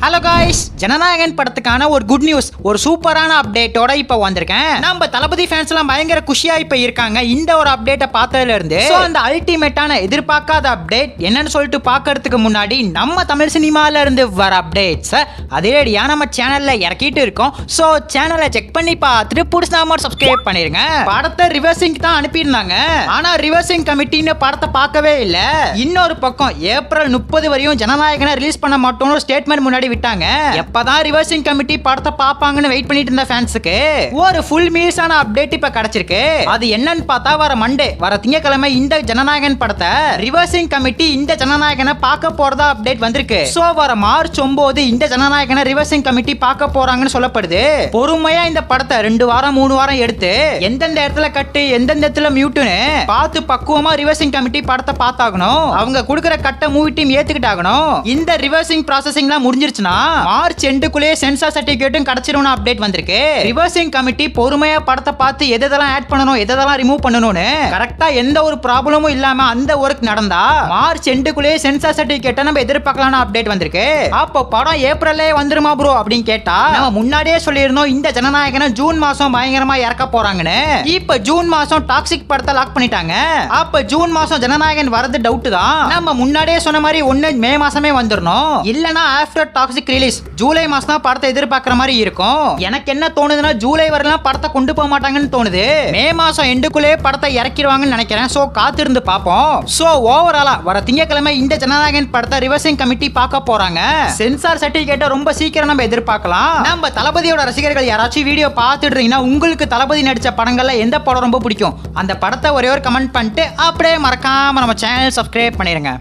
Hello guys, Jananayagan படத்துக்கான ஒரு good news, ஒரு சூப்பரான அப்டேட்டோட இப்போ வந்திருக்கேன். நம்ம தளபதி ஃபேன்ஸ் எல்லாம் பயங்கர குஷியா இப்போ இருக்காங்க இந்த ஒரு அப்டேட்டை பார்த்ததுல இருந்து. அந்த அல்டிமேட்டான எதிர்பார்க்காத அப்டேட் என்னன்னு சொல்லிட்டு பார்க்கறதுக்கு முன்னாடி நம்ம தமிழ் சினிமால இருந்து வர அப்டேட்ஸ் அதேடியா நம்ம சேனல்ல இறக்கிட்டு இருக்கோம். ஸோ சேனலை செக் பண்ணி பார்த்துட்டு புதுசாக சப்ஸ்கிரைப் பண்ணிருங்க. படத்தை ரிவர்சிங் தான் அனுப்பியிருந்தாங்க, ஆனா ரிவர்சிங் கமிட்டின்னு படத்தை பார்க்கவே இல்லை. இன்னொரு பக்கம் ஏப்ரல் 30 வரையும் ஜனநாயகனை ரிலீஸ் பண்ண மாட்டோம்னு ஸ்டேட்மெண்ட் முன்னாடி விட்டாங்க. எப்பதான் ரிவர்சிங் கமிட்டி படத்தை பாப்பாங்கன்னு வெயிட் பண்ணிட்டு இருந்த ஃபேன்ஸ்க்கு ஒரு ஃபுல் மீல்ஸான அப்டேட் இப்ப கிடைச்சிருக்கு. அது என்னன்னு பார்த்தா வர மண்டே, வர திங்கக்கிழமை இந்த ஜனநாயகன் படத்தை ரிவர்சிங் கமிட்டி இந்த ஜனநாயகனை பார்க்க போறதா அப்டேட் வந்திருக்கு. சோ வர மார்ச் 9 இந்த ஜனநாயகனை ரிவர்சிங் கமிட்டி பார்க்க போறாங்கன்னு சொல்லப்படுது. பொறுமையா இந்த படத்தை 2 வாரம் 3 வாரம் எடுத்து எந்தெந்த இடத்துல கட்டு எந்தெந்த இடத்துல மியூட்னு பார்த்து பக்குவமா ரிவர்சிங் கமிட்டி படத்தை பார்த்தாகணும். அவங்க கொடுக்கிற கட்ட மூவி டீம் ஏத்துக்கிட்டாகணும். இந்த ரிவர்சிங் ப்ராசஸிங்லாம் முடிஞ்சிருச்சுனா மார்ச் எண்டுக்குள்ளே சென்சார் சர்டிபிகேட்டும் கிடைச்சிரும்னு அப்டேட் வந்திருக்கு. ரிவர்சிங் கமிட்டி பொறுமையா படத்தை பார்த்து எதெல்லாம் ஆட் பண்ணணும் எதெல்லாம் ரிமூவ் பண்ணணும்னு கரெக்டா எந்த ஒரு ப்ராப்ளமும் இல்லாம அந்த ஒர்க் நடந்தா மார்ச் எண்டுக்குள்ளே சென்சார் சர்டிபிகேட்டை நம்ம எதிர்பார்க்கலாம்னு அப்டேட் வந்திருக்கு. அப்போ படம் ஏப்ரல்லே வந்துருமா ப்ரோ அப்படின்னு கேட்டா நம்ம முன்னாடியே சொல்லியிருந்தோம் இந்த ஜனநாயகனை ஜூன் மாசம் பயங்கரமா இறக்க போறாங்கன்னு. இப்ப ஜூன் மாசம் டாக்ஸிக் படத்தை லாக் பண்ணிட்டாங்க. அப்ப ஜூன் மாசம் ஜனநாயகன் வரது டவுட் தான். நம்ம முன்னாடியே சொன்ன மாதிரி ஒன்னு மே மாசமே வந்துடணும், இல்லனா ஆஃப்டர் டாக்ஸிக் ரிலீஸ் ஜூலை மாசம் தான் படத்தை எதிர்பார்க்கிற மாதிரி இருக்கும். எனக்கு என்ன தோணுதுன்னா ஜூலை வரலாம் படத்தை கொண்டு போக மாட்டாங்கன்னு தோணுது. மே மாசம் எண்டுக்குள்ளே படத்தை இறக்கிடுவாங்கன்னு நினைக்கிறேன். சோ காத்திருந்து பார்ப்போம். சோ ஓவராலா வர திங்கக்கிழமை இந்த ஜனநாயகன் படத்தை ரிவர்சிங் கமிட்டி பார்க்க போறாங்க. சென்சார் சர்டிபிகேட்டை ரொம்ப சீக்கிரம் நம்ம எதிர்பார்க்கலாம். நம்ம தளபதியோட ரசிகர்கள் யாராச்சும் வீடியோ பார்த்துட்டு இருக்கீங்கன்னா உங்களுக்கு தளபதி நடிச்ச படங்கள்ல எந்த படம் ரொம்ப பிடிக்கும் அந்த படத்தை ஒரே ஒரு கமெண்ட் பண்ணிட்டு அப்படியே மறக்காம நம்ம சேனல் சப்ஸ்கிரைப் பண்ணிருங்க.